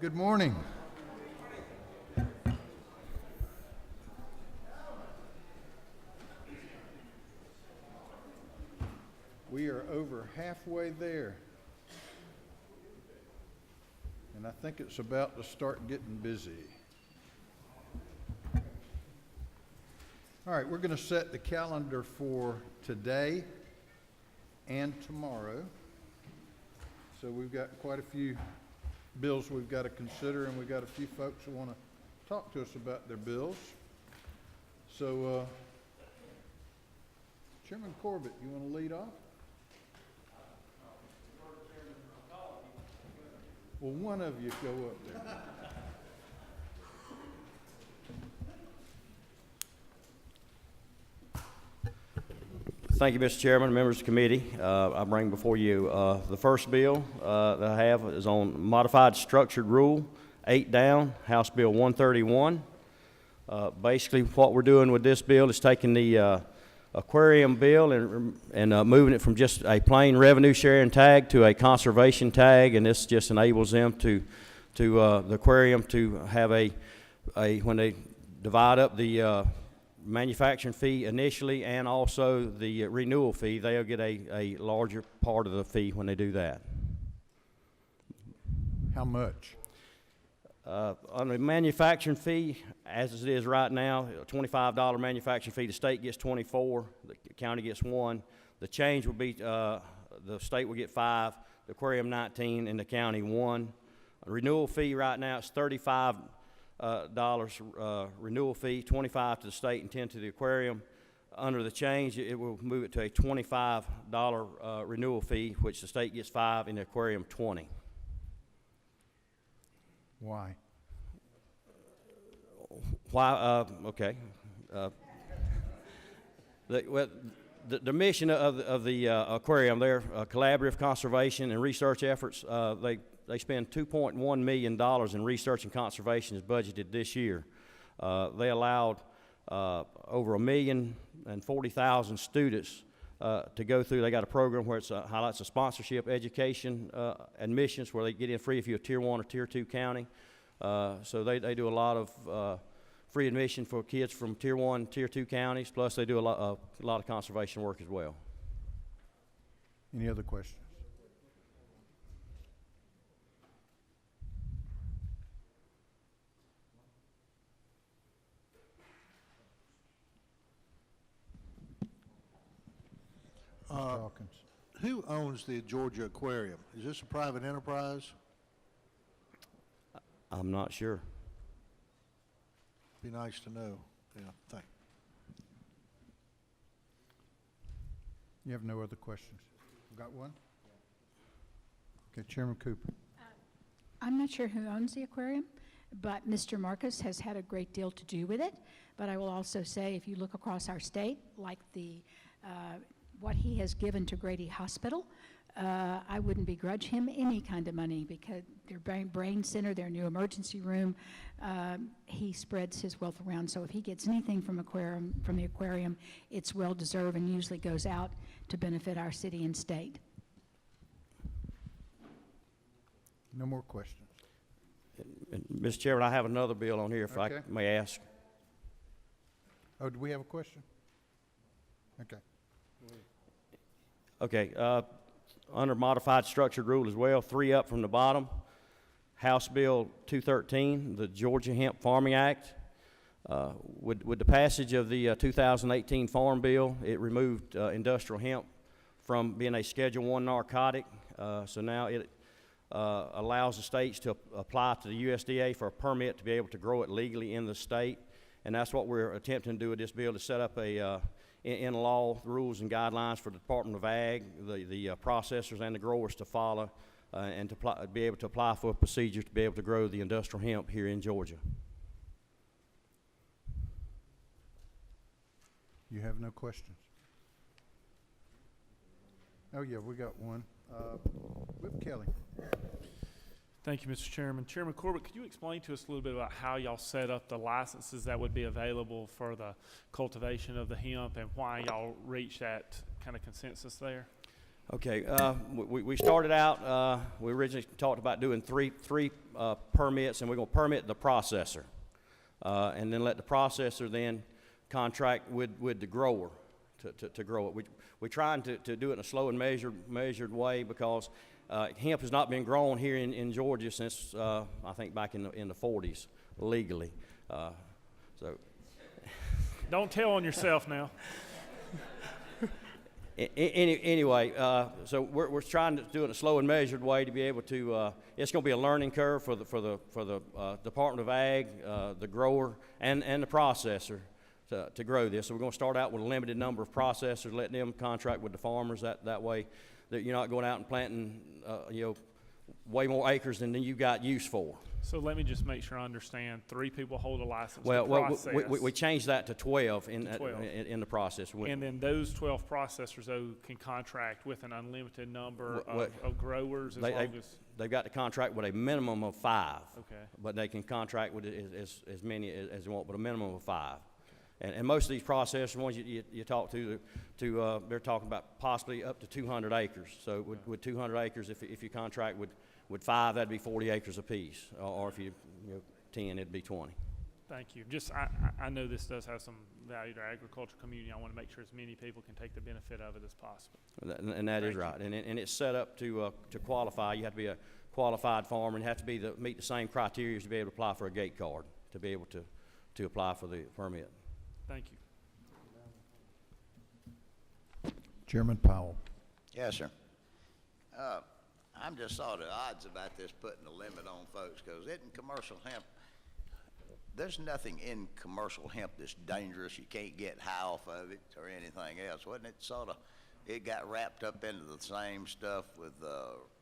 Good morning. We are over halfway there. And I think it's about to start getting busy. All right, we're going to set the calendar for today and tomorrow. So we've got quite a few bills we've got to consider, and we've got a few folks who want to talk to us about their bills. So, Chairman Corbett, you want to lead off? Well, one of you go up there. Thank you, Mr. Chairman, members of the committee. I bring before you the first bill that I have is on modified structured rule, 8 down, House Bill 131. Basically, what we're doing with this bill is taking the aquarium bill and moving it from just a plain revenue sharing tag to a conservation tag, and this just enables them to the aquarium to have a when they divide up the manufacturing fee initially and also the renewal fee, they'll get a larger part of the fee when they do that. How much? On the manufacturing fee, as it is right now, a $25 manufacturing fee, the state gets 24, the county gets 1. The change will be the state will get 5, the aquarium 19, and the county 1. The renewal fee right now is $35 renewal fee, 25 to the state and 10 to the aquarium. Under the change, it will move it to a $25 renewal fee, which the state gets 5 and the aquarium 20. Why? Why? Okay. The mission of the aquarium, their collaborative conservation and research efforts, they spend $2.1 million in research and conservation is budgeted this year. They allowed over 1,040,000 students to go through. They got a program where it highlights a sponsorship, education, admissions, where they get in free if you're a Tier 1 or Tier 2 county. So they do a lot of free admission for kids from Tier 1, Tier 2 counties, plus they do a lot of conservation work as well. Any other questions? Hawkins. Who owns the Georgia Aquarium? Is this a private enterprise? I'm not sure. Be nice to know. Yeah, thank you. You have no other questions? Got one? Okay, Chairman Cooper. I'm not sure who owns the aquarium, but Mr. Marcus has had a great deal to do with it. But I will also say, if you look across our state, like what he has given to Grady Hospital, I wouldn't begrudge him any kind of money, because their brain center, their new emergency room, he spreads his wealth around. So if he gets anything from the aquarium, it's well deserved and usually goes out to benefit our city and state. No more questions. And Mr. Chairman, I have another bill on here, if Okay. I may ask. Oh, do we have a question? Okay. Okay, under modified structured rule as well, 3 up from the bottom, House Bill 213, the Georgia Hemp Farming Act. With the passage of the 2018 Farm Bill, it removed industrial hemp from being a Schedule I narcotic. So now it allows the states to apply to the USDA for a permit to be able to grow it legally in the state. And that's what we're attempting to do with this bill, to set up a in law, rules and guidelines for the Department of Ag, the processors and the growers to follow, and to be able to apply for a procedure to be able to grow the industrial hemp here in Georgia. You have no questions? Oh, yeah, we got one. Whip Kelly. Thank you, Mr. Chairman. Chairman Corbett, could you explain to us a little bit about how y'all set up the licenses that would be available for the cultivation of the hemp and why y'all reached that kind of consensus there? Okay, we started out, we originally talked about doing three permits, and we're gonna permit the processor. And then let the processor then contract with the grower to grow it. We're trying to do it in a slow and measured way because hemp has not been grown here in Georgia since, I think back in the 40s legally. So Don't tell on yourself now. Anyway, so we're trying to do it in a slow and measured way to be able to. It's going to be a learning curve for the Department of Ag, the grower, and the processor to grow this. So we're going to start out with a limited number of processors, letting them contract with the farmers. That way, that you're not going out and planting, way more acres than you got use for. So let me just make sure I understand. 3 people hold a license Well, to well, process. we changed that to 12 in 12. in the process. And then those 12 processors, though, can contract with an unlimited number of growers as long as... They've got to contract with a minimum of 5. Okay. But they can contract with as many as they want, but a minimum of 5. And most of these processors, ones you talk to, they're talking about possibly up to 200 acres. So with 200 acres, if you contract with 5, that'd be 40 acres apiece. Or if you 10, it'd be 20. Thank you. Just, I know this does have some value to our agricultural community. I want to make sure as many people can take the benefit of it as possible. And that is right. And it's set up to qualify. You have to be a qualified farmer and have to meet the same criteria to be able to apply for a gate card, to be able to apply for the permit. Thank you. Chairman Powell. Yes, sir. I'm just sort of odds about this putting a limit on folks, because in commercial hemp, there's nothing in commercial hemp that's dangerous. You can't get high off of it or anything else. Wasn't it sort of, it got wrapped up into the same stuff with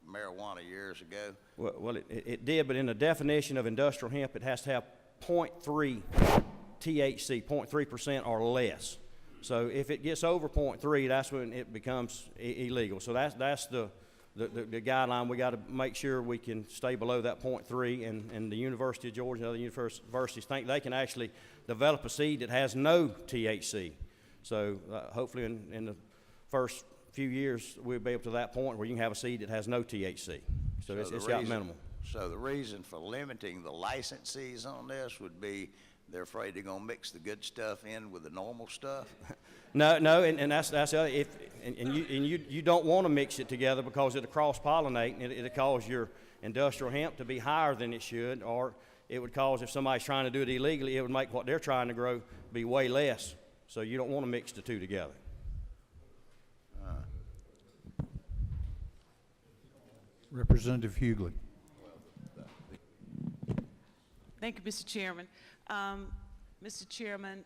marijuana years ago? Well, it did, but in the definition of industrial hemp, it has to have 0.3 THC, 0.3% or less. So if it gets over 0.3, that's when it becomes illegal. So that's the guideline. We got to make sure we can stay below that 0.3, and the University of Georgia and other universities think they can actually develop a seed that has no THC. So hopefully in the first few years we'll be able to that point where you can have a seed that has no THC. So it's got minimal. So the reason for limiting the licensees on this would be they're afraid they're gonna mix the good stuff in with the normal stuff? No, and that's the other. You don't want to mix it together because it'll cross-pollinate and it'll cause your industrial hemp to be higher than it should, or it would cause, if somebody's trying to do it illegally, it would make what they're trying to grow be way less. So you don't want to mix the two together. Representative Hughley. Thank you, Mr. Chairman. Mr. Chairman,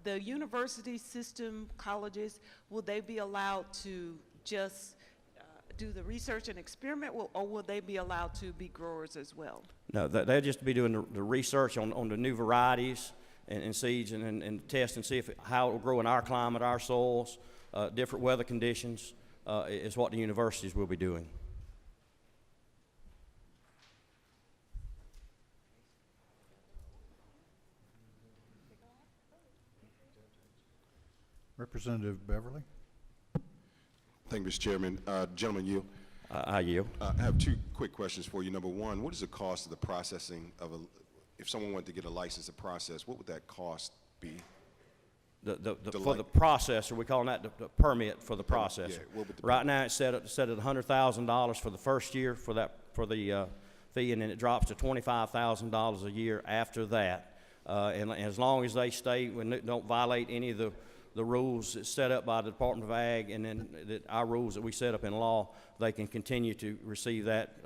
the university system colleges, will they be allowed to just do the research and experiment, or will they be allowed to be growers as well? No, they'll just be doing the research on the new varieties and seeds and test and see how it will grow in our climate, our soils, different weather conditions is what the universities will be doing. Representative Beverly. Thank you, Mr. Chairman. Gentleman, yield. I yield. I have 2 quick questions for you. Number one, what is the cost of the processing of if someone wanted to get a license to process, what would that cost be? For the processor, we call that the permit for the processor. Yeah, what would the Right now, it's set at $100,000 for the first year for the fee, and then it drops to $25,000 a year after that. And as long as they stay, don't violate any of the rules that's set up by the Department of Ag, and then our rules that we set up in law, they can continue to receive that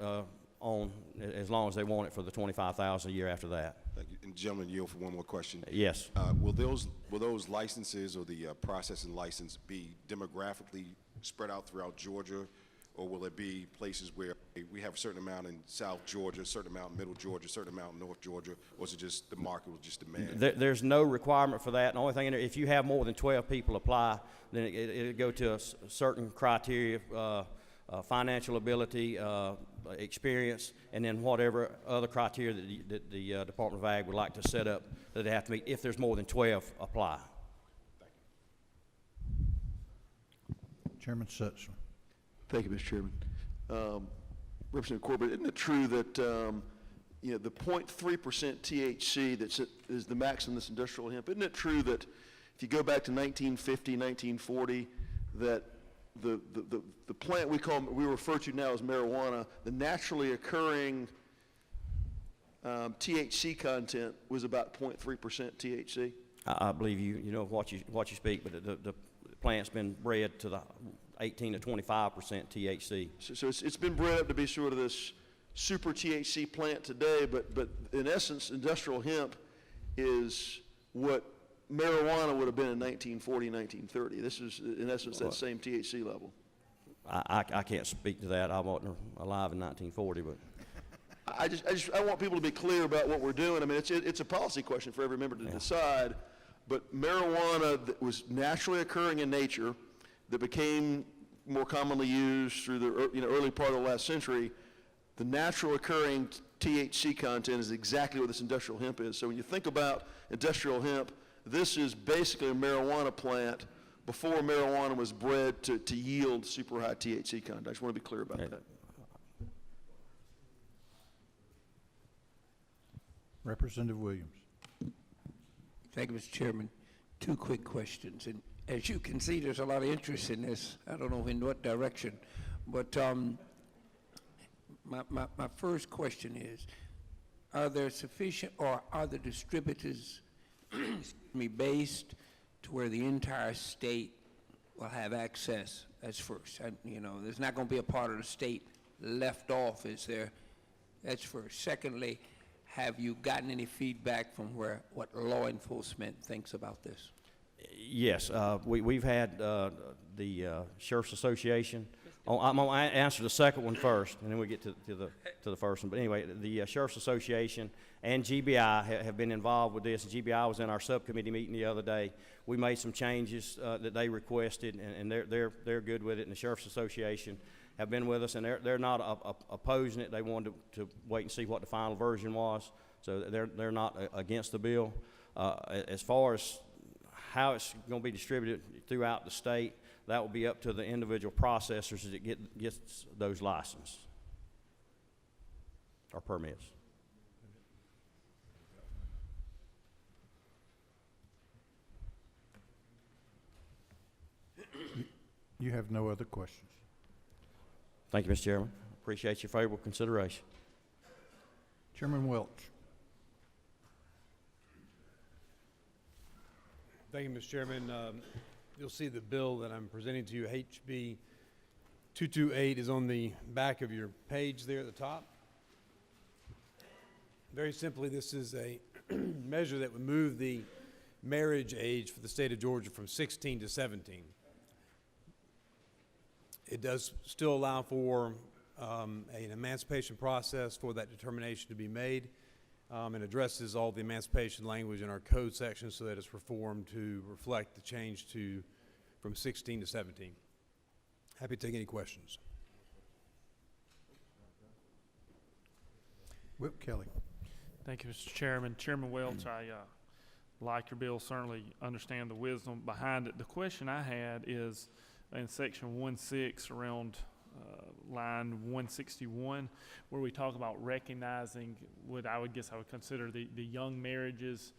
on as long as they want it for the $25,000 a year after that. Thank you. And gentleman, yield for one more question. Yes. Will those licenses or the processing license be demographically spread out throughout Georgia, or will it be places where we have a certain amount in South Georgia, a certain amount in Middle Georgia, a certain amount in North Georgia, or is it just the market will just demand? There's no requirement for that. The only thing in there, if you have more than 12 people apply, then it'll go to a certain criteria, financial ability, experience, and then whatever other criteria that the Department of Ag would like to set up that they have to meet. If there's more than 12 apply. Chairman Setzler. Thank you, Mr. Chairman. Representative Corbett, isn't it true that, you know, the 0.3% THC is the max in this industrial hemp? Isn't it true that if you go back to 1950, 1940, that the plant we refer to now as marijuana, the naturally occurring THC content was about 0.3% THC? I believe you know what you speak, but the plant's been bred to the 18 to 25% THC. So it's been bred up to be sort of this super THC plant today, but in essence, industrial hemp is what marijuana would have been in 1940, 1930. This is, in essence, that same THC level. I can't speak to that. I wasn't alive in 1940, but. I want people to be clear about what we're doing. I mean, it's a policy question for every member to decide, but marijuana that was naturally occurring in nature, that became more commonly used through the early part of the last century, the natural occurring THC content is exactly what this industrial hemp is. So when you think about industrial hemp, this is basically a marijuana plant before marijuana was bred to yield super high THC content. I just want to be clear about that. Representative Williams. Thank you, Mr. Chairman. Two quick questions. And as you can see, there's a lot of interest in this. I don't know in what direction. But my first question is, are there sufficient, or are the distributors based to where the entire state will have access? That's first. You know, there's not going to be a part of the state left off, is there? That's first. Secondly, have you gotten any feedback from what law enforcement thinks about this? Yes, we've had the Sheriff's Association. I'm going to answer the second one first, and then we get to the first one. But anyway, the Sheriff's Association and GBI have been involved with this. GBI was in our subcommittee meeting the other day. We made some changes that they requested, and they're good with it. And the Sheriff's Association have been with us, and they're not opposing it. They wanted to wait and see what the final version was, so they're not against the bill. As far as how it's going to be distributed throughout the state, that will be up to the individual processors as it gets those licenses or permits. You have no other questions. Thank you, Mr. Chairman. Appreciate your favorable consideration. Chairman Welch. Thank you, Mr. Chairman. You'll see the bill that I'm presenting to you, HB 228, is on the back of your page there at the top. Very simply, this is a measure that would move the marriage age for the state of Georgia from 16 to 17. It does still allow for an emancipation process for that determination to be made, and addresses all the emancipation language in our code section so that it's reformed to reflect the change from 16 to 17. Happy to take any questions. Whip Kelly. Thank you, Mr. Chairman. Chairman Welch, I like your bill, certainly understand the wisdom behind it. The question I had is in section 1.6 around line 161, where we talk about recognizing what I would consider the young marriages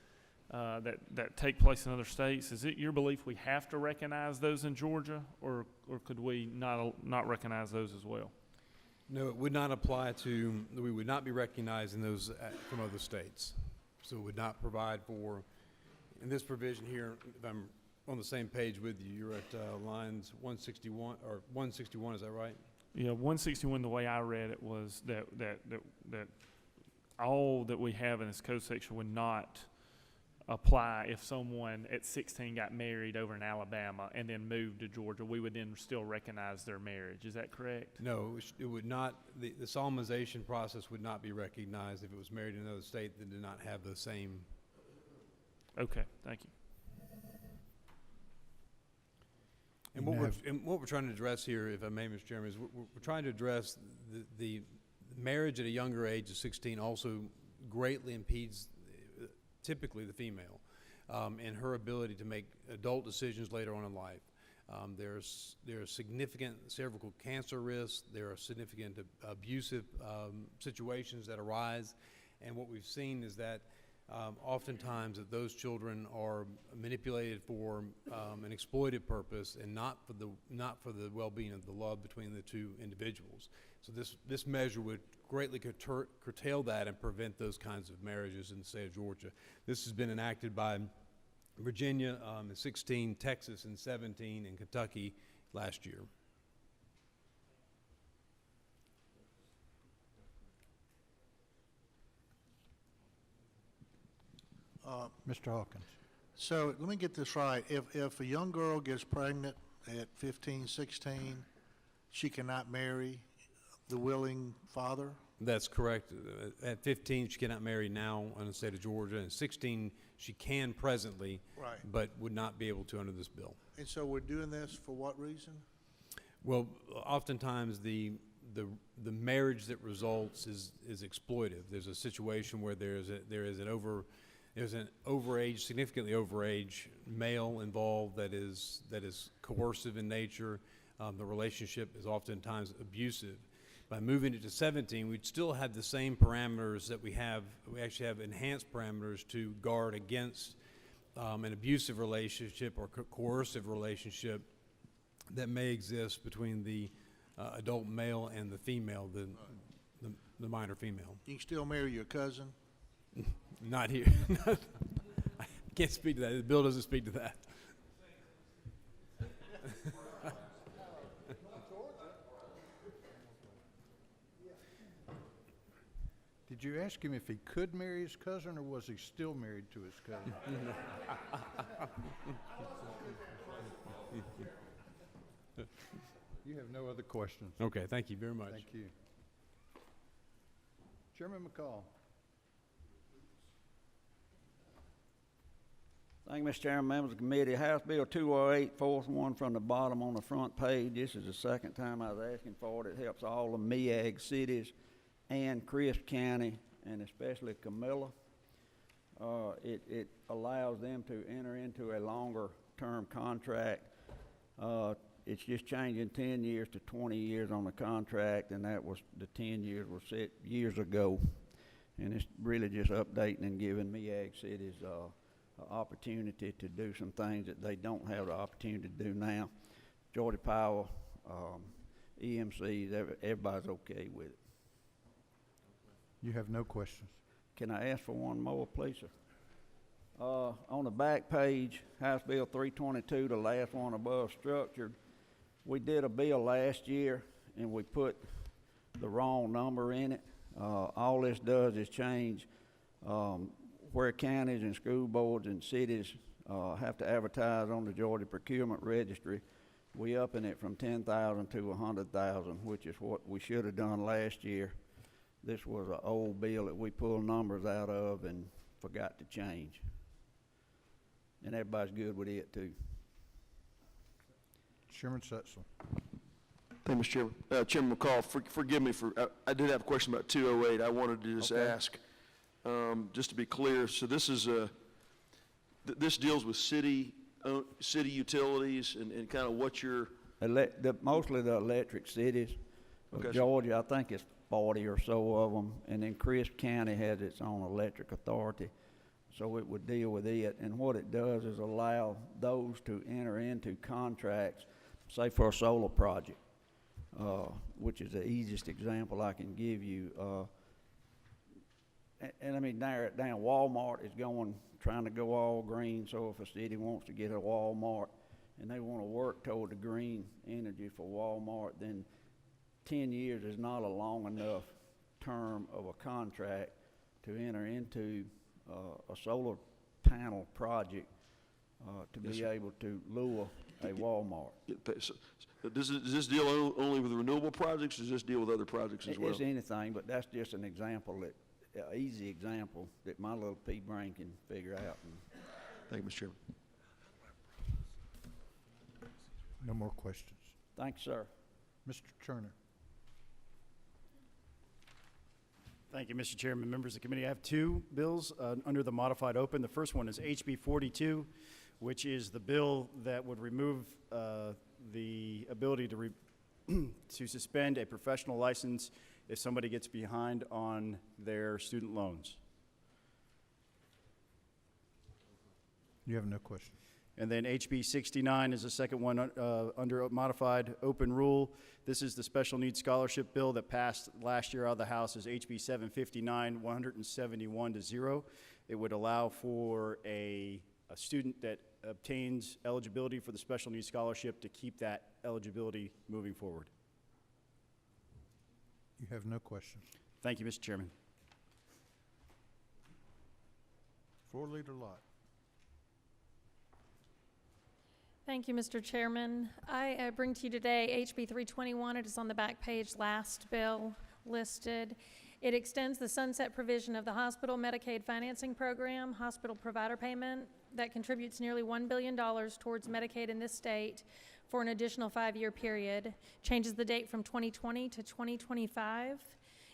that take place in other states. Is it your belief we have to recognize those in Georgia, or could we not recognize those as well? No, it would not apply to, we would not be recognizing those from other states. So it would not provide for, in this provision here, if I'm on the same page with you, you're at lines 161, or 161, is that right? Yeah, 161, the way I read it was that all that we have in this code section would not apply if someone at 16 got married over in Alabama and then moved to Georgia. We would then still recognize their marriage. Is that correct? No, it would not. The solemnization process would not be recognized if it was married in another state that did not have the same. Okay, thank you. And what we're trying to address here, if I may, Mr. Chairman, is we're trying to address the marriage at a younger age of 16 also greatly impedes typically the female in her ability to make adult decisions later on in life. There's significant cervical cancer risks. There are significant abusive situations that arise. And what we've seen is that oftentimes that those children are manipulated for an exploitive purpose and not for the well-being of the love between the two individuals. So this measure would greatly curtail that and prevent those kinds of marriages in the state of Georgia. This has been enacted by Virginia in 16, Texas in 17, and Kentucky last year. Mr. Hawkins. So let me get this right. If a young girl gets pregnant at 15, 16, she cannot marry the willing father? That's correct. At 15, she cannot marry now in the state of Georgia. And 16, she can presently, Right. but would not be able to under this bill. And so we're doing this for what reason? Well, oftentimes the marriage that results is exploitive. There's a situation where there is an overage, significantly overage male involved that is coercive in nature. The relationship is oftentimes abusive. By moving it to 17, we'd still have the same parameters that we have. We actually have enhanced parameters to guard against an abusive relationship or coercive relationship that may exist between the adult male and the female, the minor female. You can still marry your cousin? Not here. I can't speak to that. The bill doesn't speak to that. Did you ask him if he could marry his cousin, or was he still married to his cousin? You have no other questions. Okay, thank you very much. Thank you. Chairman McCall. Thank you, Mr. Chairman, members of the committee. House Bill 208, fourth one from the bottom on the front page. This is the second time I was asking for it. It helps all the MEAG cities and Crisp County, and especially Camilla. It allows them to enter into a longer-term contract. It's just changing 10 years to 20 years on the contract, and that was, the 10 years were set years ago. And it's really just updating and giving MEAG cities an opportunity to do some things that they don't have the opportunity to do now. Georgia Power, EMCs, everybody's okay with it. You have no questions. Can I ask for one more, please, sir? On the back page, House Bill 322, the last one above, structured. We did a bill last year, and we put the wrong number in it. All this does is change where counties and school boards and cities have to advertise on the Georgia Procurement Registry. We upping it from 10,000 to 100,000, which is what we should have done last year. This was an old bill that we pulled numbers out of and forgot to change. And everybody's good with it, too. Chairman Setzel. Thank you, Mr. Chairman. Chairman McCall, forgive me for, I did have a question about 208. I wanted to just ask, just to be clear, so this is this deals with city utilities and kind of what your... Mostly the electric cities of Okay. Georgia. I think it's 40 or so of them, and then Crisp County has its own electric authority, so it would deal with it. And what it does is allow those to enter into contracts, say for a solar project, which is the easiest example I can give you. And I mean, down Walmart is trying to go all green, so if a city wants to get a Walmart and they want to work toward the green energy for Walmart, then 10 years is not a long enough term of a contract to enter into a solar panel project to be able to lure a Walmart. So does this deal only with renewable projects, or does this deal with other projects as well? It's anything, but that's just an example, easy example that my little pea brain can figure out. Thank you, Mr. Chairman. No more questions. Thanks, sir. Mr. Turner. Thank you, Mr. Chairman, members of the committee. I have two bills under the modified open. The first one is HB 42, which is the bill that would remove the ability to to suspend a professional license if somebody gets behind on their student loans. You have no question. And then HB 69 is the second one under a modified open rule. This is the special needs scholarship bill that passed last year out of the House is HB 759, 171 to 0. It would allow for a student that obtains eligibility for the special needs scholarship to keep that eligibility moving forward. You have no question. Thank you, Mr. Chairman. Floor Leader Lott. Thank you, Mr. Chairman. I bring to you today HB 321. It is on the back page, last bill listed. It extends the sunset provision of the hospital Medicaid financing program, hospital provider payment, that contributes nearly $1 billion towards Medicaid in this state for an additional 5-year period. Changes the date from 2020 to 2025.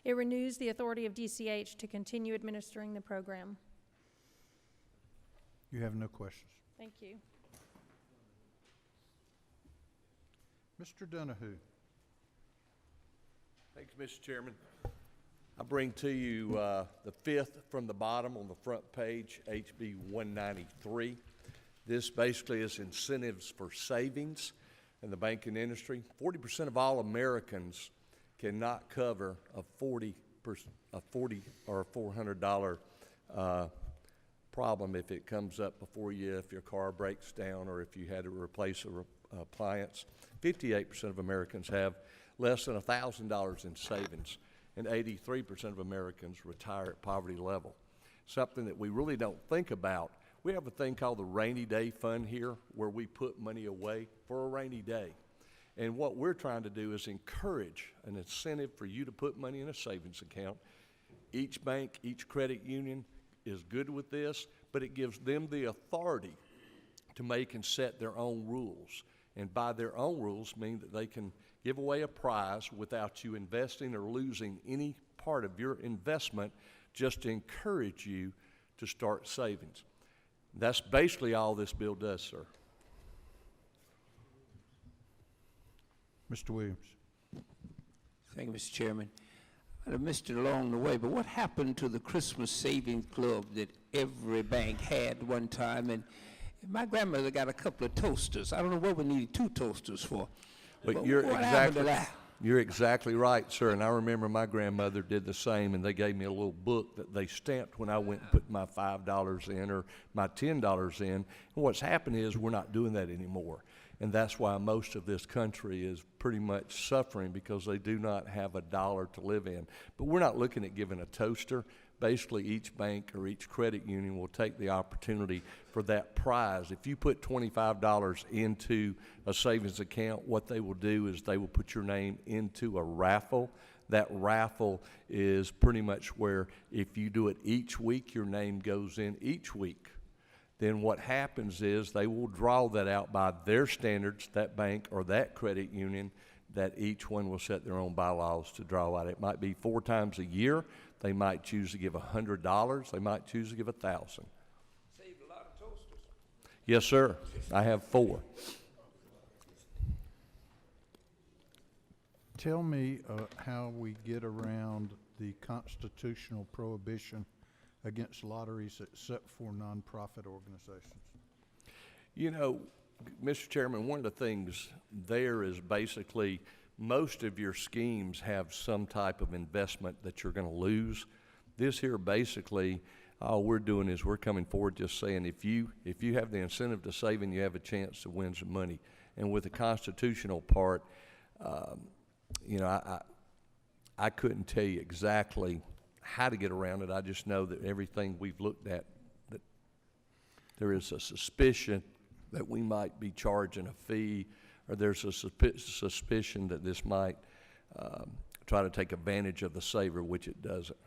It renews the authority of DCH to continue administering the program. You have no questions. Thank you. Mr. Donahue. Thanks, Mr. Chairman. I bring to you the fifth from the bottom on the front page, HB 193. This basically is incentives for savings in the banking industry. 40% of all Americans cannot cover a $40 or $400 problem if it comes up before you, if your car breaks down or if you had to replace a appliance. 58% of Americans have less than $1,000 in savings, and 83% of Americans retire at poverty level. Something that we really don't think about. We have a thing called the rainy day fund here where we put money away for a rainy day. And what we're trying to do is encourage an incentive for you to put money in a savings account. Each bank, each credit union is good with this, but it gives them the authority to make and set their own rules. And by their own rules mean that they can give away a prize without you investing or losing any part of your investment, just to encourage you to start savings. That's basically all this bill does, sir. Mr. Williams. Thank you, Mr. Chairman. I missed it along the way, but what happened to the Christmas Savings Club that every bank had one time? And my grandmother got a couple of toasters. I don't know what we needed 2 toasters for. But you're exactly right, sir. And I remember my grandmother did the same, and they gave me a little book that they stamped when I went and put my $5 in or my $10 in. And what's happened is we're not doing that anymore. And that's why most of this country is pretty much suffering, because they do not have a dollar to live in. But we're not looking at giving a toaster. Basically, each bank or each credit union will take the opportunity for that prize. If you put $25 into a savings account, what they will do is they will put your name into a raffle. That raffle is pretty much where if you do it each week, your name goes in each week. Then what happens is they will draw that out by their standards, that bank or that credit union, that each one will set their own bylaws to draw out. It might be 4 times a year. They might choose to give $100. They might choose to give $1,000. Saved a lot of toasters. Yes, sir. I have 4. Tell me how we get around the constitutional prohibition against lotteries except for nonprofit organizations. You know, Mr. Chairman, one of the things there is basically most of your schemes have some type of investment that you're going to lose. This here basically, all we're doing is we're coming forward just saying if you have the incentive to saving, you have a chance to win some money. And with the constitutional part, you know, I couldn't tell you exactly how to get around it. I just know that everything we've looked at, that there is a suspicion that we might be charging a fee, or there's a suspicion that this might try to take advantage of the saver, which it doesn't.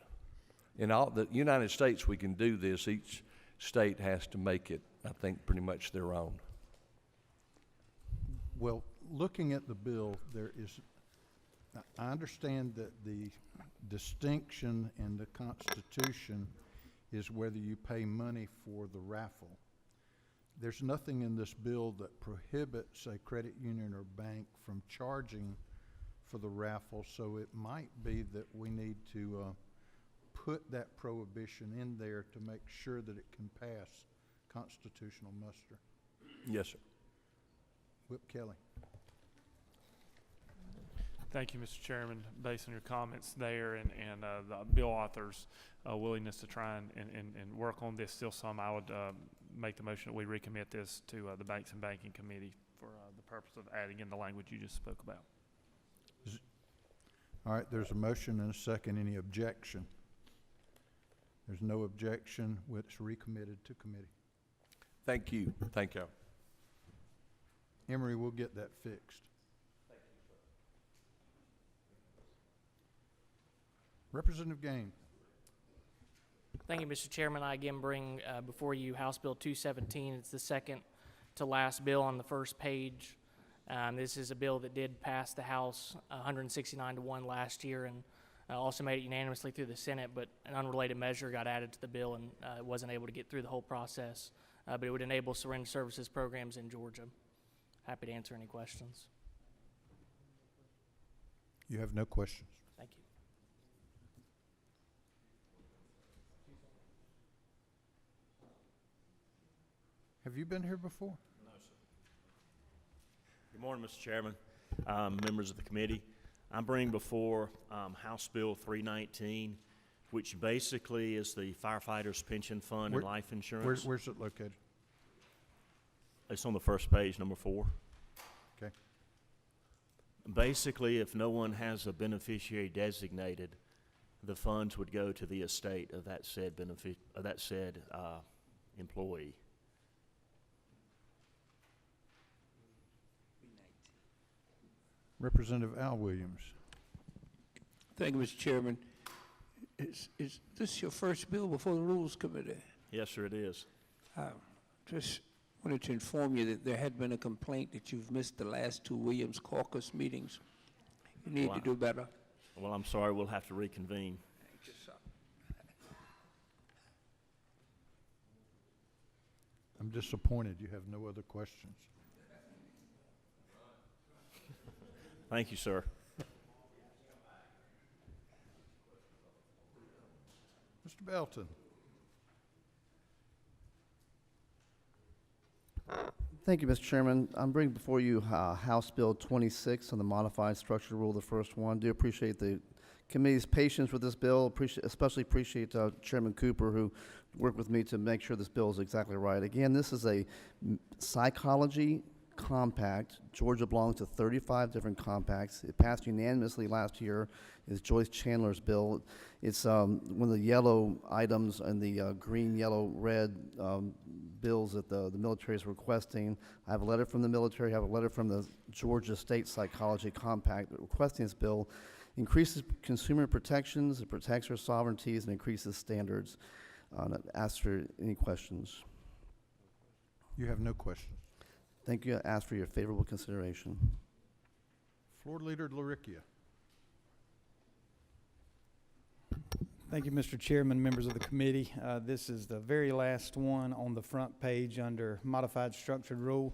In all the United States, we can do this. Each state has to make it, I think, pretty much their own. Well, looking at the bill, there is, I understand that the distinction in the Constitution is whether you pay money for the raffle. there's nothing in this bill that prohibits a credit union or bank from charging for the raffle, so it might be that we need to put that prohibition in there to make sure that it can pass constitutional muster. Yes, sir. Whip Kelly. Thank you, Mr. Chairman. Based on your comments there and the bill author's willingness to try and work on this, still some, I would make the motion that we recommit this to the Banks and Banking Committee for the purpose of adding in the language you just spoke about. All right, there's a motion and a second. Any objection? There's no objection. It's recommitted to committee. Thank you. Thank you. Emery, we'll get that fixed. Representative Gaines. Thank you, Mr. Chairman. I again bring before you House Bill 217. It's the second to last bill on the first page. This is a bill that did pass the House 169-1 last year and also made it unanimously through the Senate, but an unrelated measure got added to the bill and wasn't able to get through the whole process. But it would enable surrender services programs in Georgia. Happy to answer any questions. You have no questions. Thank you. Have you been here before? No, sir. Good morning, Mr. Chairman, members of the committee. I'm bringing before House Bill 319, which basically is the firefighters' pension fund and life insurance. Where's it located? It's on the first page, number 4. Okay. Basically, if no one has a beneficiary designated, the funds would go to the estate of that said employee. Representative Al Williams. Thank you, Mr. Chairman. Is this your first bill before the Rules Committee? Yes, sir, it is. Just wanted to inform you that there had been a complaint that you've missed the last 2 Williams Caucus meetings. You need to do better. Well, I'm sorry, we'll have to reconvene. I'm disappointed you have no other questions. Thank you, sir. Mr. Belton. Thank you, Mr. Chairman. I'm bringing before you House Bill 26 on the modified structure rule, the first one. Do appreciate the committee's patience with this bill. Especially appreciate Chairman Cooper, who worked with me to make sure this bill is exactly right. Again, this is a psychology compact. Georgia belongs to 35 different compacts. It passed unanimously last year. It's Joyce Chandler's bill. It's one of the yellow items and the green, yellow, red bills that the military is requesting. I have a letter from the military. I have a letter from the Georgia State Psychology Compact requesting this bill. Increases consumer protections, it protects our sovereignties, and increases standards. Ask for any questions. You have no questions. Thank you. I ask for your favorable consideration. Floor Leader LaRicchia. Thank you, Mr. Chairman, members of the committee. This is the very last one on the front page under modified structured rule.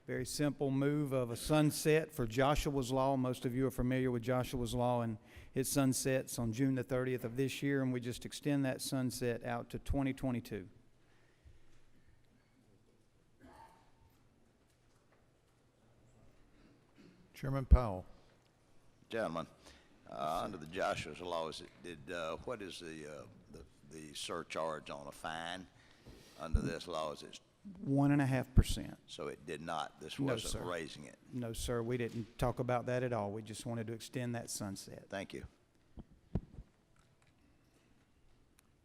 Very simple move of a sunset for Joshua's Law. Most of you are familiar with Joshua's Law, and it sunsets on June the 30th of this year, and we just extend that sunset out to 2022. Chairman Powell. Gentlemen, under the Joshua's laws, what is the surcharge on a fine under this law? Is it 1.5%. So it did not, this No, wasn't sir. raising it? No, sir, we didn't talk about that at all. We just wanted to extend that sunset. Thank you.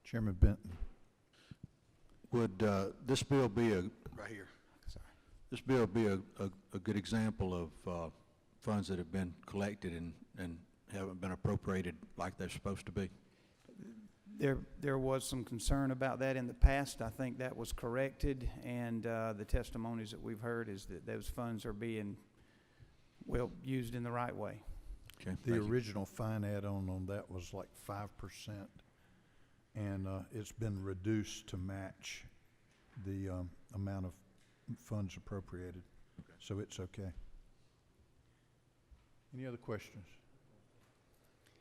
Chairman Benton. Would this bill be right here? Sorry. This bill be a good example of funds that have been collected and haven't been appropriated like they're supposed to be? There was some concern about that in the past. I think that was corrected, and the testimonies that we've heard is that those funds are being, well, used in the right way. Okay. The original fine add-on on that was like 5%, and it's been reduced to match the amount of funds appropriated. So it's okay. Any other questions?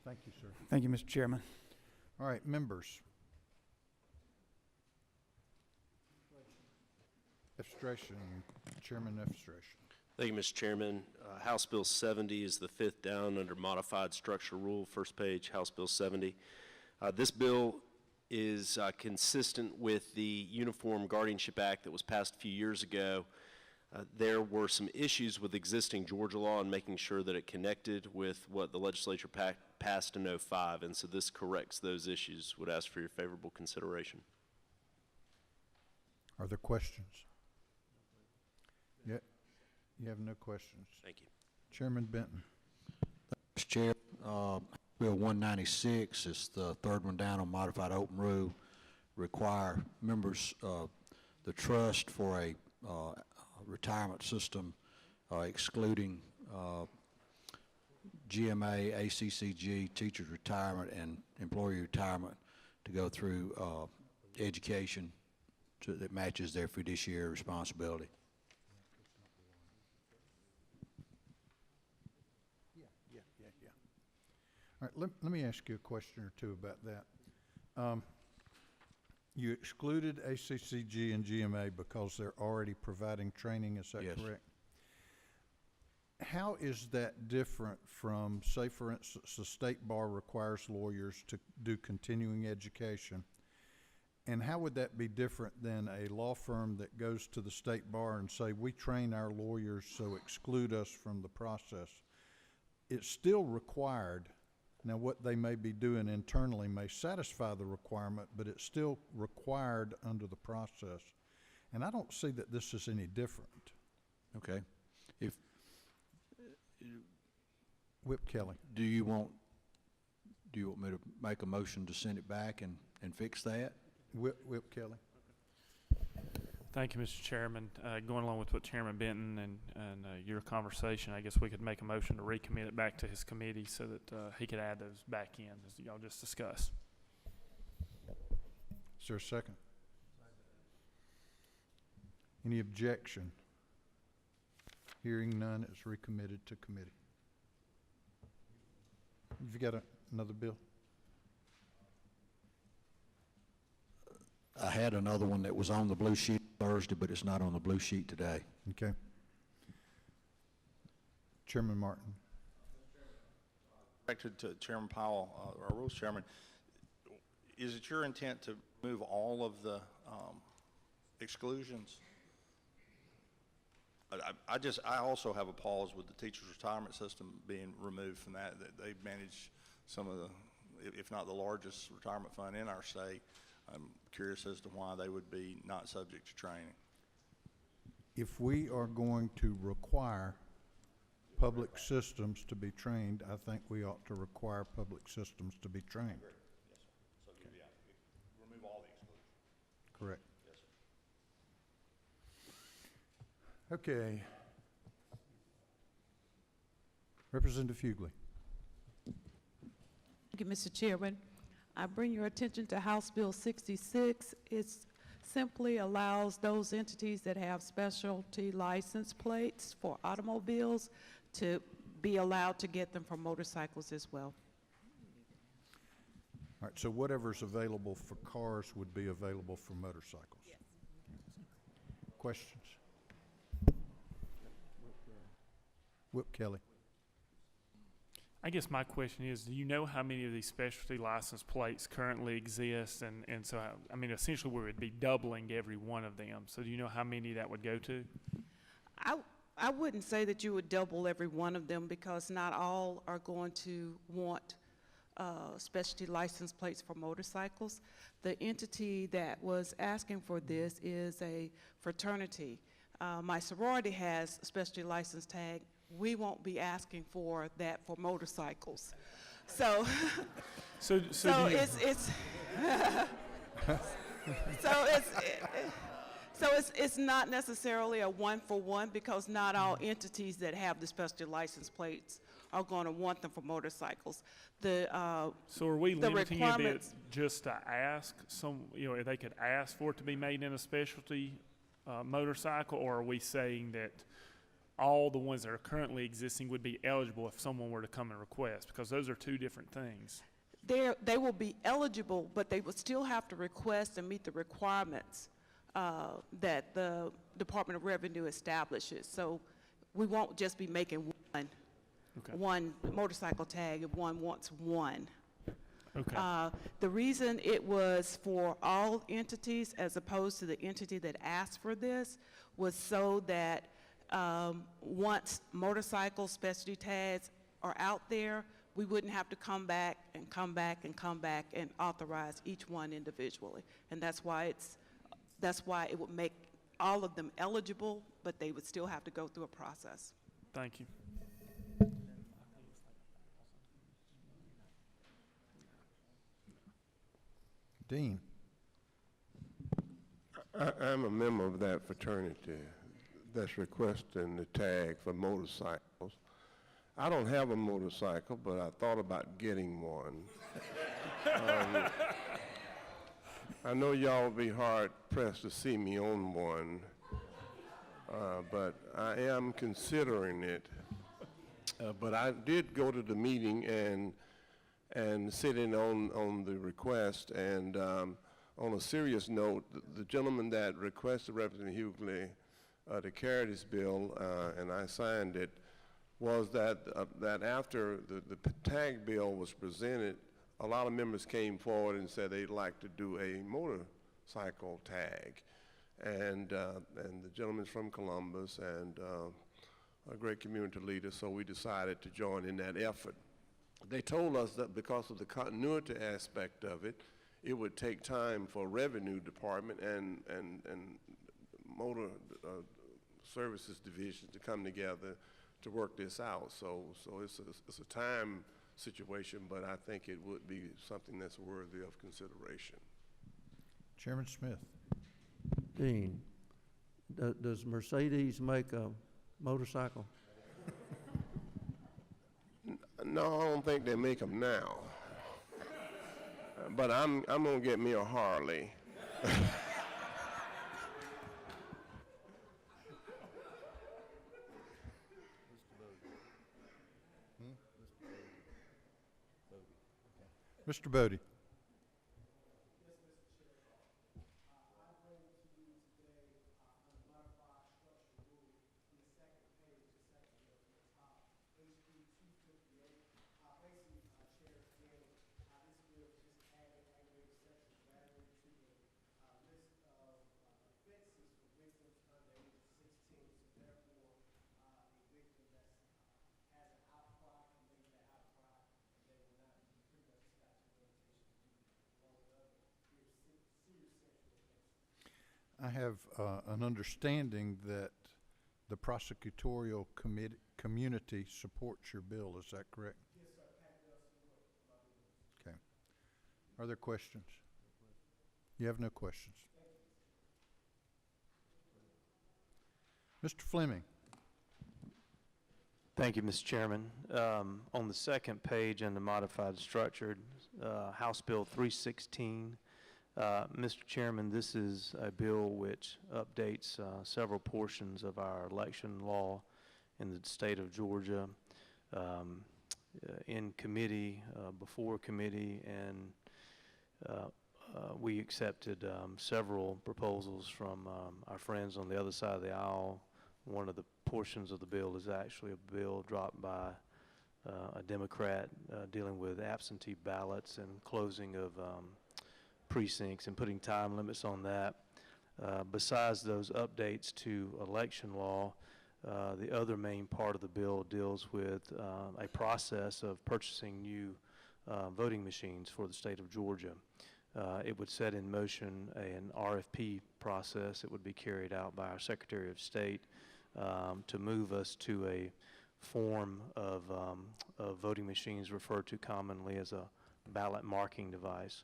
Thank you, sir. Thank you, Mr. Chairman. All right, members. Efstration, Chairman Efstration. Thank you, Mr. Chairman. House Bill 70 is the fifth down under modified structure rule, first page, House Bill 70. This bill is consistent with the Uniform Guardianship Act that was passed a few years ago. There were some issues with existing Georgia law and making sure that it connected with what the legislature passed in '05, and so this corrects those issues. Would ask for your favorable consideration. Are there questions? Yeah, you have no questions. Thank you. Chairman Benton. Mr. Chair, Bill 196 is the third one down on modified open rule. Require members of the trust for a retirement system excluding GMA, ACCG, teachers retirement, and employee retirement to go through education that matches their fiduciary responsibility. All right, let me ask you a question or two about that. You excluded ACCG and GMA because they're already providing training, is that Yes. correct? How is that different from, say, for instance, the state bar requires lawyers to do continuing education? And how would that be different than a law firm that goes to the state bar and say, we train our lawyers, so exclude us from the process? It's still required. Now, what they may be doing internally may satisfy the requirement, but it's still required under the process. And I don't see that this is any different. Okay. Whip Kelly. Do you want me to make a motion to send it back and fix that? Whip Kelly. Thank you, Mr. Chairman. Going along with what Chairman Benton and your conversation, I guess we could make a motion to recommit it back to his committee so that he could add those back in, as y'all just discussed. Is there a second? Any objection? Hearing none, it's recommitted to committee. Have you got another bill? I had another one that was on the blue sheet Thursday, but it's not on the blue sheet today. Okay. Chairman Martin. Directed to Chairman Powell, our Rules Chairman, is it your intent to move all of the exclusions? I also have a pause with the teacher's retirement system being removed from that they manage some of the, if not the largest retirement fund in our state. I'm curious as to why they would be not subject to training. If we are going to require public systems to be trained, I think we ought to require public systems to be trained. Yes, sir. So remove all the exclusions. Correct. Yes, sir. Okay. Representative Hughley. Thank you, Mr. Chairman. I bring your attention to House Bill 66. It simply allows those entities that have specialty license plates for automobiles to be allowed to get them for motorcycles as well. All right, so whatever's available for cars would be available for motorcycles. Yes. Questions? Whip Kelly. I guess my question is, do you know how many of these specialty license plates currently exist? And so, I mean, essentially we would be doubling every one of them. So do you know how many that would go to? I wouldn't say that you would double every one of them because not all are going to want specialty license plates for motorcycles. The entity that was asking for this is a fraternity. My sorority has a specialty license tag. We won't be asking for that for motorcycles. So, so it's not necessarily a one-for-one because not all entities that have the specialty license plates are going to want them for motorcycles. The So are we the limiting it requirements- just to ask some, if they could ask for it to be made in a specialty motorcycle, or are we saying that all the ones that are currently existing would be eligible if someone were to come and request? Because those are two different things. They will be eligible, but they would still have to request and meet the requirements that the Department of Revenue establishes. So we won't just be making one motorcycle tag if one wants one. Okay. The reason it was for all entities as opposed to the entity that asked for this was so that once motorcycle specialty tags are out there, we wouldn't have to come back and come back and come back and authorize each one individually. And that's why it would make all of them eligible, but they would still have to go through a process. Thank you. Dean. I'm a member of that fraternity that's requesting the tag for motorcycles. I don't have a motorcycle, but I thought about getting one. I know y'all will be hard pressed to see me own one, but I am considering it. But I did go to the meeting and sit in on the request, and on a serious note, the gentleman that requested Representative Hughley to carry this bill, and I signed it, was that after the tag bill was presented, a lot of members came forward and said they'd like to do a motorcycle tag. And the gentleman's from Columbus and a great community leader, so we decided to join in that effort. They told us that because of the continuity aspect of it, it would take time for Revenue Department and Motor Services Division to come together to work this out. So it's a time situation, but I think it would be something that's worthy of consideration. Chairman Smith. Dean, does Mercedes make a motorcycle? No, I don't think they make them now. But I'm gonna get me a Harley. Mr. Bodie. I have an understanding that the prosecutorial community supports your bill. Is that correct? Yes, sir. Okay. Are there questions? You have no questions. Mr. Fleming. Thank you, Mr. Chairman. On the second page in the modified structured, House Bill 316, Mr. Chairman, this is a bill which updates several portions of our election law in the state of Georgia. In committee, before committee, and we accepted several proposals from our friends on the other side of the aisle. One of the portions of the bill is actually a bill dropped by a Democrat dealing with absentee ballots and closing of precincts and putting time limits on that. Besides those updates to election law, the other main part of the bill deals with a process of purchasing new voting machines for the state of Georgia. It would set in motion an RFP process that would be carried out by our Secretary of State to move us to a form of voting machines referred to commonly as a ballot marking device.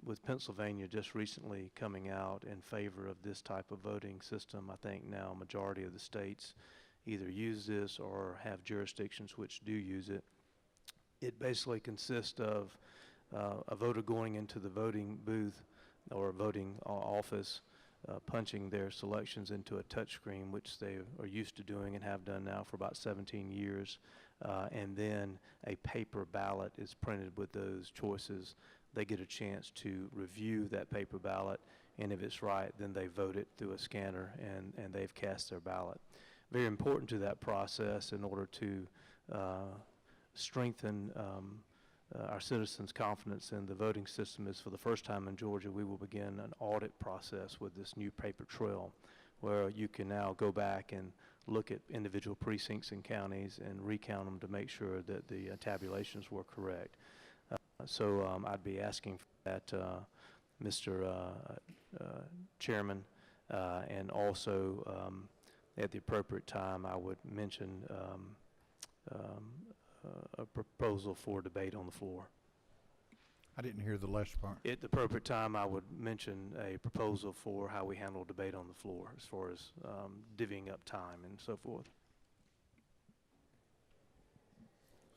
With Pennsylvania just recently coming out in favor of this type of voting system, I think now a majority of the states either use this or have jurisdictions which do use it. It basically consists of a voter going into the voting booth or voting office, punching their selections into a touchscreen, which they are used to doing and have done now for about 17 years. And then a paper ballot is printed with those choices. They get a chance to review that paper ballot, and if it's right, then they vote it through a scanner, and they've cast their ballot. Very important to that process in order to strengthen our citizens' confidence in the voting system is, for the first time in Georgia, we will begin an audit process with this new paper trail, where you can now go back and look at individual precincts and counties and recount them to make sure that the tabulations were correct. So I'd be asking for that, Mr. Chairman, and also at the appropriate time, I would mention a proposal for debate on the floor. I didn't hear the last part. At the appropriate time, I would mention a proposal for how we handle debate on the floor as far as divvying up time and so forth.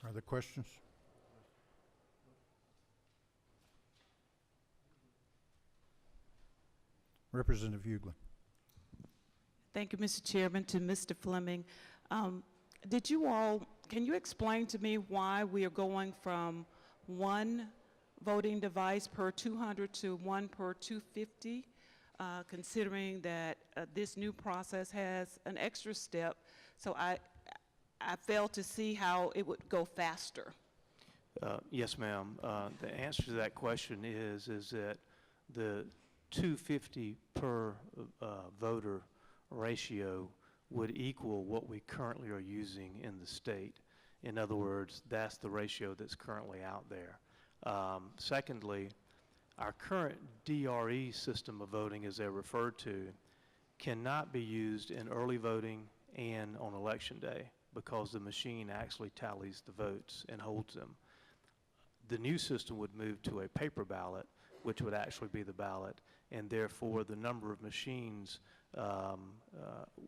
Are there questions? Representative Hughley. Thank you, Mr. Chairman. To Mr. Fleming, can you explain to me why we are going from one voting device per 200 to one per 250, considering that this new process has an extra step? So I failed to see how it would go faster. Yes, ma'am. The answer to that question is that the 250 per voter ratio would equal what we currently are using in the state. In other words, that's the ratio that's currently out there. Secondly, our current DRE system of voting, as they're referred to, cannot be used in early voting and on election day because the machine actually tallies the votes and holds them. The new system would move to a paper ballot, which would actually be the ballot, and therefore the number of machines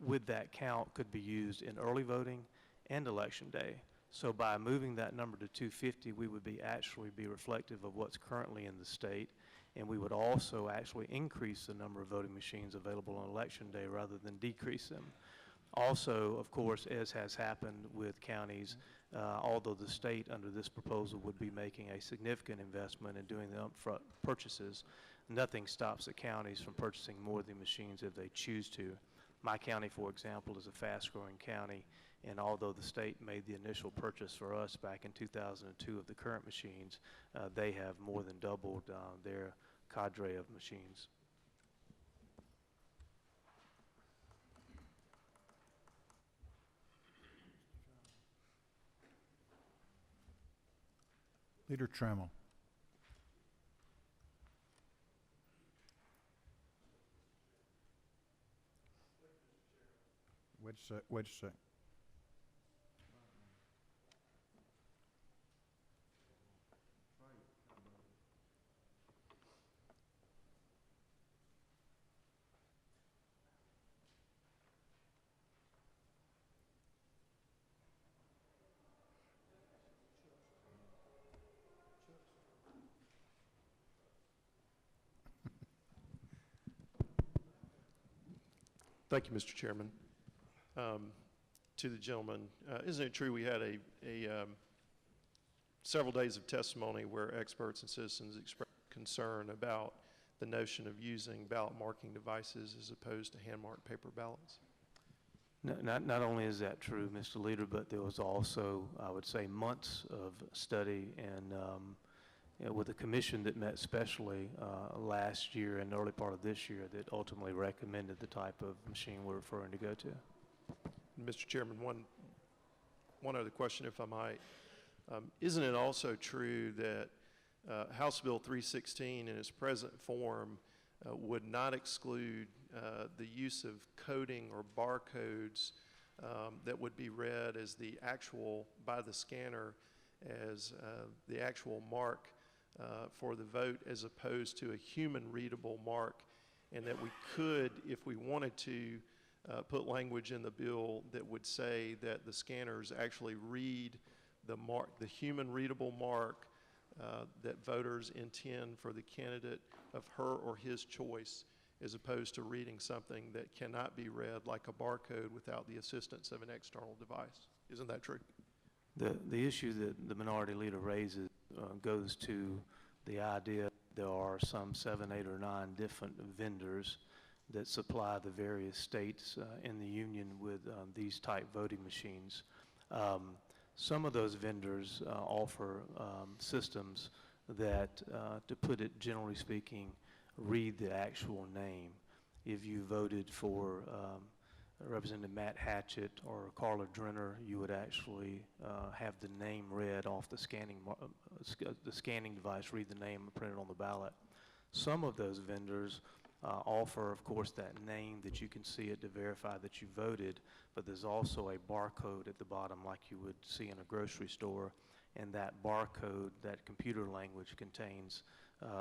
with that count could be used in early voting and election day. So by moving that number to 250, we would actually be reflective of what's currently in the state, and we would also actually increase the number of voting machines available on election day rather than decrease them. Also, of course, as has happened with counties, although the state under this proposal would be making a significant investment in doing the upfront purchases, nothing stops the counties from purchasing more of the machines if they choose to. My county, for example, is a fast-growing county, and although the state made the initial purchase for us back in 2002 of the current machines, they have more than doubled their cadre of machines. Leader Trammell. Wait a sec. Thank you, Mr. Chairman. To the gentleman, isn't it true we had several days of testimony where experts and citizens expressed concern about the notion of using ballot marking devices as opposed to hand-marked paper ballots? Not only is that true, Mr. Leader, but there was also, I would say, months of study and with a commission that met specially last year and the early part of this year that ultimately recommended the type of machine we're referring to go to. Mr. Chairman, one other question, if I might. Isn't it also true that House Bill 316 in its present form would not exclude the use of coding or barcodes that would be read as the actual, by the scanner, as the actual mark for the vote as opposed to a human readable mark, and that we could, if we wanted to, put language in the bill that would say that the scanners actually read the mark, the human readable mark that voters intend for the candidate of her or his choice, as opposed to reading something that cannot be read like a barcode without the assistance of an external device. Isn't that true? The issue that the minority leader raises goes to the idea there are some 7, 8, or 9 different vendors that supply the various states in the union with these type voting machines. Some of those vendors offer systems that, to put it generally speaking, read the actual name. If you voted for Representative Matt Hatchett or Carla Drenner, you would actually have the name read off the scanning device, read the name printed on the ballot. Some of those vendors offer, of course, that name that you can see it to verify that you voted, but there's also a barcode at the bottom like you would see in a grocery store, and that barcode, that computer language, contains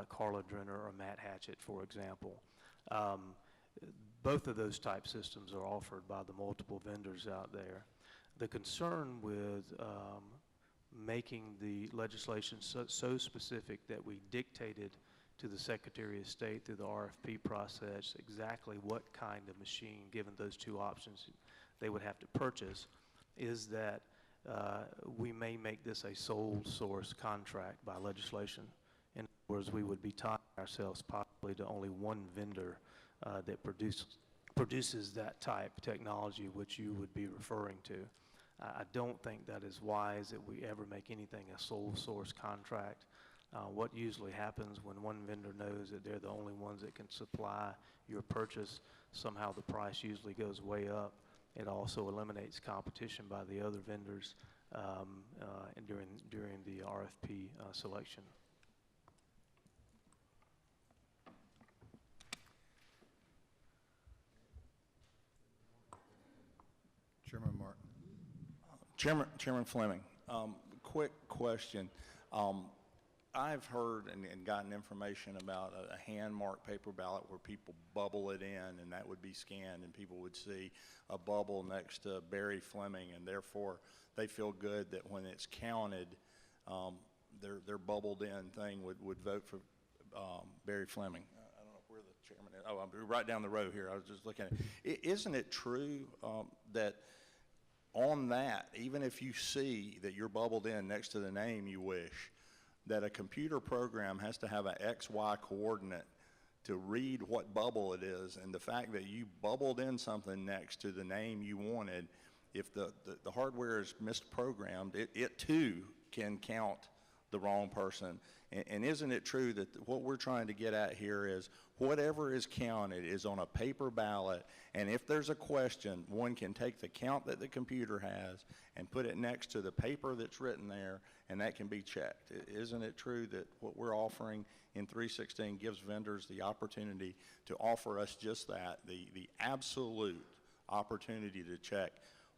Carla Drenner or Matt Hatchett, for example. Both of those type systems are offered by the multiple vendors out there. The concern with making the legislation so specific that we dictated to the Secretary of State through the RFP process exactly what kind of machine, given those two options, they would have to purchase, is that we may make this a sole source contract by legislation. In other words, we would be tying ourselves possibly to only one vendor that produces that type of technology which you would be referring to. I don't think that is wise that we ever make anything a sole source contract. What usually happens when one vendor knows that they're the only ones that can supply your purchase, somehow the price usually goes way up. It also eliminates competition by the other vendors and during the RFP selection. Chairman Martin. Chairman Fleming, quick question. I've heard and gotten information about a hand-marked paper ballot where people bubble it in, and that would be scanned, and people would see a bubble next to Barry Fleming, and therefore they feel good that when it's counted, their bubbled-in thing would vote for Barry Fleming. I don't know where the chairman is. Oh, I'm right down the row here. I was just looking at it. Isn't it true that on that, even if you see that you're bubbled in next to the name you wish, that a computer program has to have an XY coordinate to read what bubble it is, and the fact that you bubbled in something next to the name you wanted, if the hardware is misprogrammed, it too can count the wrong person. And isn't it true that what we're trying to get at here is whatever is counted is on a paper ballot, and if there's a question, one can take the count that the computer has and put it next to the paper that's written there, and that can be checked. Isn't it true that what we're offering in 316 gives vendors the opportunity to offer us just that, the absolute opportunity to check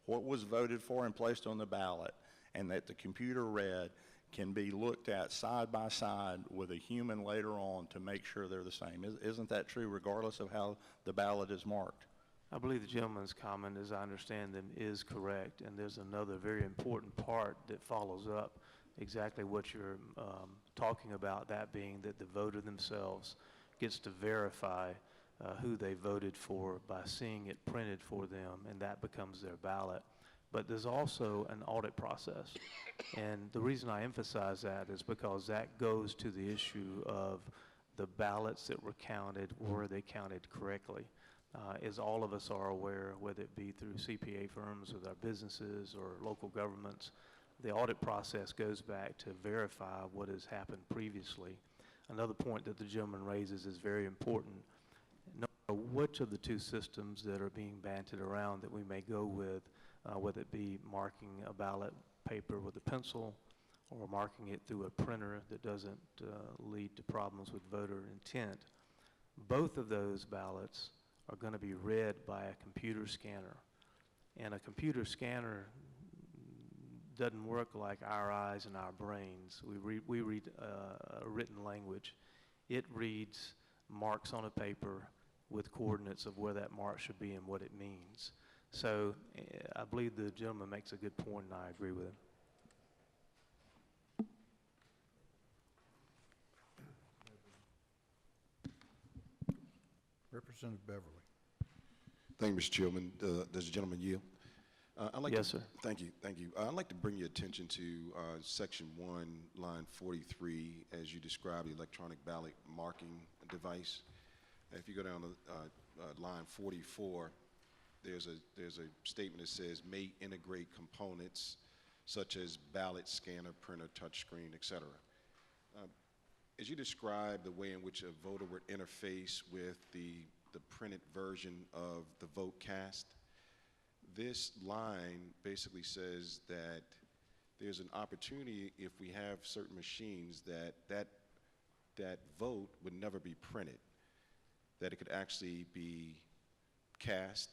what was voted for and placed on the ballot, and that the computer read can be looked at side by side with a human later on to make sure they're the same? Isn't that true regardless of how the ballot is marked? I believe the gentleman's comment, as I understand them, is correct, and there's another very important part that follows up exactly what you're talking about, that being that the voter themselves gets to verify who they voted for by seeing it printed for them, and that becomes their ballot. But there's also an audit process, and the reason I emphasize that is because that goes to the issue of the ballots that were counted, were they counted correctly? As all of us are aware, whether it be through CPA firms with our businesses or local governments, the audit process goes back to verify what has happened previously. Another point that the gentleman raises is very important. No matter which of the two systems that are being banted around that we may go with, whether it be marking a ballot paper with a pencil or marking it through a printer that doesn't lead to problems with voter intent, both of those ballots are going to be read by a computer scanner. And a computer scanner doesn't work like our eyes and our brains. We read a written language. It reads marks on a paper with coordinates of where that mark should be and what it means. So I believe the gentleman makes a good point, and I agree with him. Representative Beverly. Thank you, Mr. Chairman. Does the gentleman yield? I'd like Yes, to, sir. Thank you, thank you. I'd like to bring your attention to Section 1, line 43, as you describe the electronic ballot marking device. If you go down to line 44, there's a statement that says, may integrate components such as ballot scanner, printer, touchscreen, etc. As you describe the way in which a voter would interface with the printed version of the vote cast, this line basically says that there's an opportunity, if we have certain machines, that vote would never be printed, that it could actually be cast,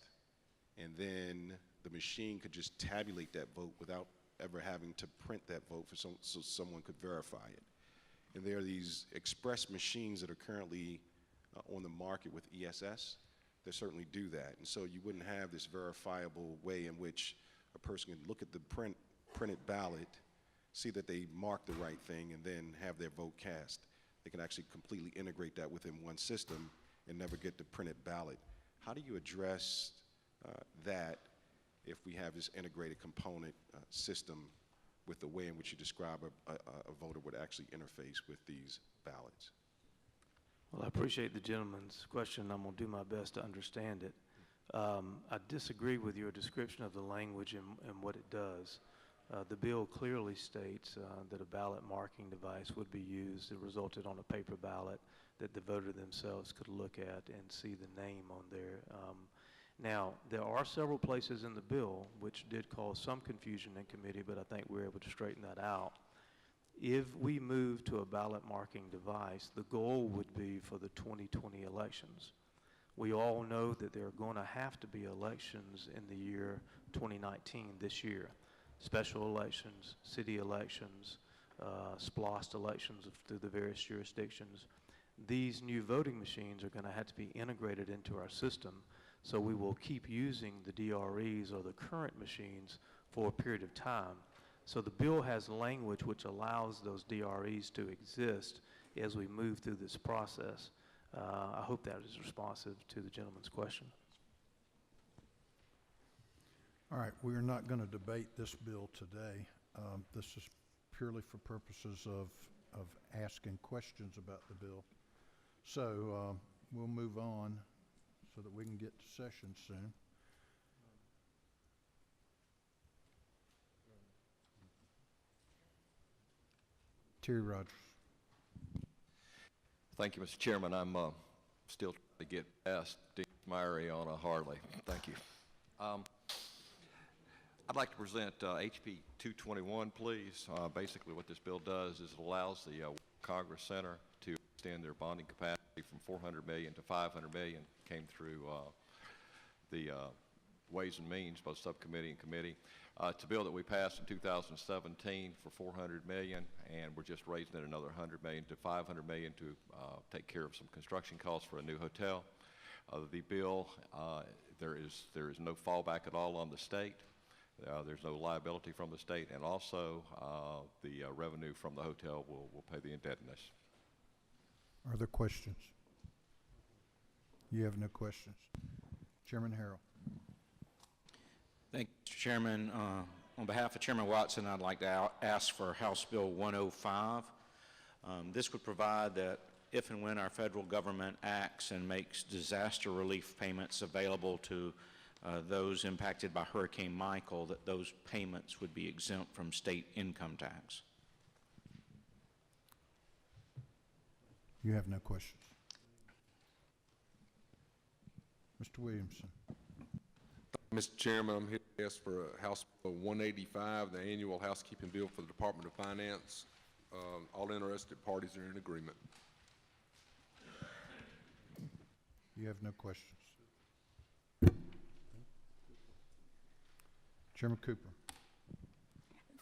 and then the machine could just tabulate that vote without ever having to print that vote so someone could verify it. And there are these express machines that are currently on the market with ESS that certainly do that. And so you wouldn't have this verifiable way in which a person can look at the printed ballot, see that they marked the right thing, and then have their vote cast. They can actually completely integrate that within one system and never get the printed ballot. How do you address that if we have this integrated component system with the way in which you describe a voter would actually interface with these ballots? Well, I appreciate the gentleman's question. I'm going to do my best to understand it. I disagree with your description of the language and what it does. The bill clearly states that a ballot marking device would be used. It resulted on a paper ballot that the voter themselves could look at and see the name on there. Now, there are several places in the bill which did cause some confusion in committee, but I think we're able to straighten that out. If we move to a ballot marking device, the goal would be for the 2020 elections. We all know that there are going to have to be elections in the year 2019, this year. Special elections, city elections, splost elections through the various jurisdictions. These new voting machines are going to have to be integrated into our system, so we will keep using the DREs or the current machines for a period of time. So the bill has language which allows those DREs to exist as we move through this process. I hope that is responsive to the gentleman's question. All right, we are not going to debate this bill today. This is purely for purposes of asking questions about the bill. So we'll move on so that we can get to session soon. Terry Rogers. Thank you, Mr. Chairman. I'm still trying to get past Dean Smyrie on a Harley. Thank you. I'd like to present HB 221, please. Basically what this bill does is it allows the Congress Center to extend their bonding capacity from $400 million to $500 million. Came through the Ways and Means, both subcommittee and committee. It's a bill that we passed in 2017 for $400 million, and we're just raising it another $100 million to $500 million to take care of some construction costs for a new hotel. The bill, there is no fallback at all on the state. There's no liability from the state, and also the revenue from the hotel will pay the indebtedness. Are there questions? You have no questions. Chairman Harrell. Thank you, Mr. Chairman. On behalf of Chairman Watson, I'd like to ask for House Bill 105. This would provide that if and when our federal government acts and makes disaster relief payments available to those impacted by Hurricane Michael, that those payments would be exempt from state income tax. You have no questions. Mr. Williamson. Mr. Chairman, I'm here to ask for House Bill 185, the annual housekeeping bill for the Department of Finance. All interested parties are in agreement. You have no questions. Chairman Cooper.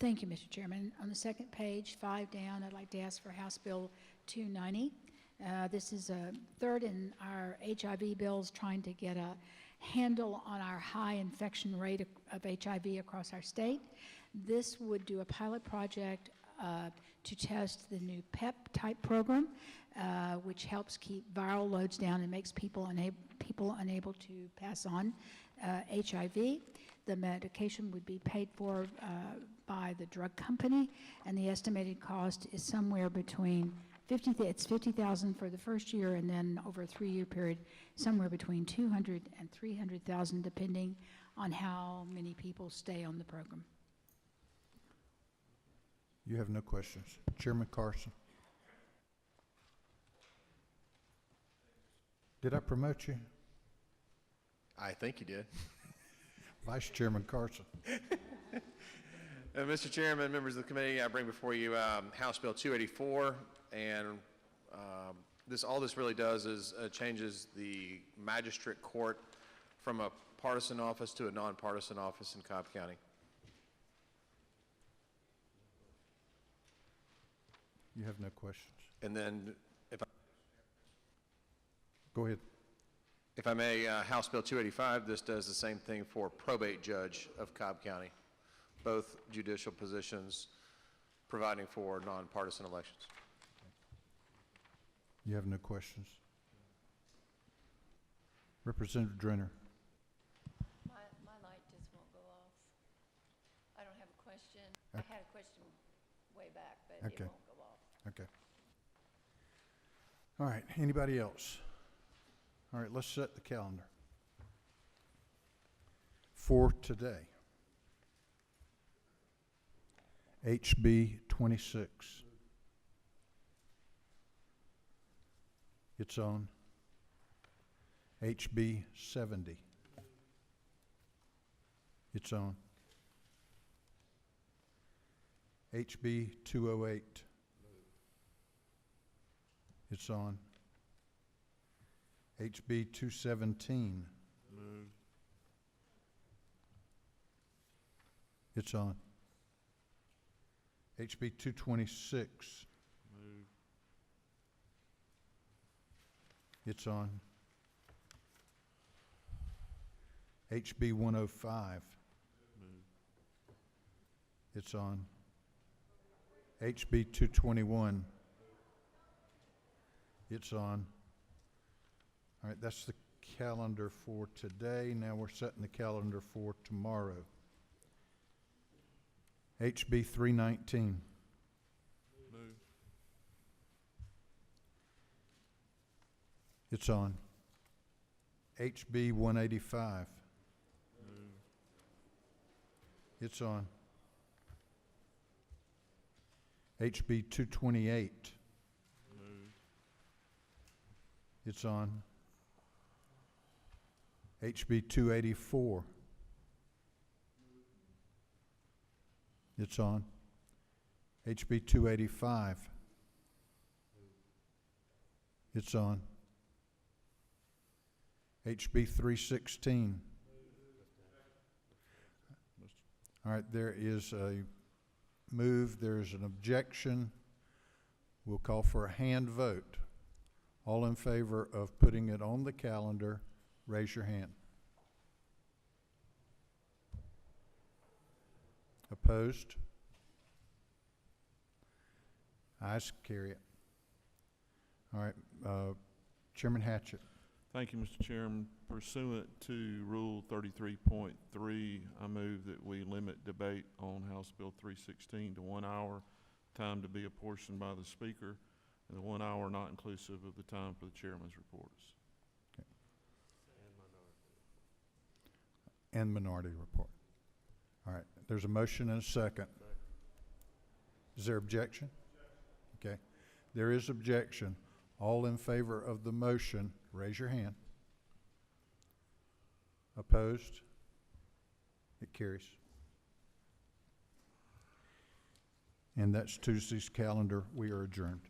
Thank you, Mr. Chairman. On the second page, 5 down, I'd like to ask for House Bill 290. This is a third in our HIV bills, trying to get a handle on our high infection rate of HIV across our state. This would do a pilot project to test the new PEP type program, which helps keep viral loads down and makes people unable to pass on HIV. The medication would be paid for by the drug company, and the estimated cost is somewhere between it's $50,000 for the first year, and then over a 3-year period, somewhere between $200,000 and $300,000, depending on how many people stay on the program. You have no questions. Chairman Carson. Did I promote you? I think you did. Vice Chairman Carson. Mr. Chairman, members of the committee, I bring before you House Bill 284, and all this really does is changes the magistrate court from a partisan office to a nonpartisan office in Cobb County. You have no questions. And then, Go ahead. If I may, House Bill 285, this does the same thing for probate judge of Cobb County, both judicial positions providing for nonpartisan elections. You have no questions. Representative Drenner. My light just won't go off. I don't have a question. I had a question way back, but it won't go off. Okay. All right, anybody else? All right, let's set the calendar for today. HB 26. It's on. HB 70. It's on. HB 208. It's on. HB 217. Moved. It's on. HB 226. Moved. It's on. HB 105. Moved. It's on. HB 221. It's on. All right, that's the calendar for today. Now we're setting the calendar for tomorrow. HB 319. Moved. It's on. HB 185. Moved. It's on. HB 228. Moved. It's on. HB 284. It's on. HB 285. It's on. HB 316. All right, there is a move, there is an objection. We'll call for a hand vote. All in favor of putting it on the calendar, raise your hand. Opposed? Ayes, carry it. All right, Chairman Hatchett. Thank you, Mr. Chairman. Pursuant to Rule 33.3, I move that we limit debate on House Bill 316 to 1 hour, time to be apportioned by the Speaker, and the 1 hour not inclusive of the time for the Chairman's reports. Okay. And minority report. All right, there's a motion and a second. Is there objection? Okay, there is objection. All in favor of the motion, raise your hand. Opposed? It carries. And that's Tuesday's calendar. We are adjourned.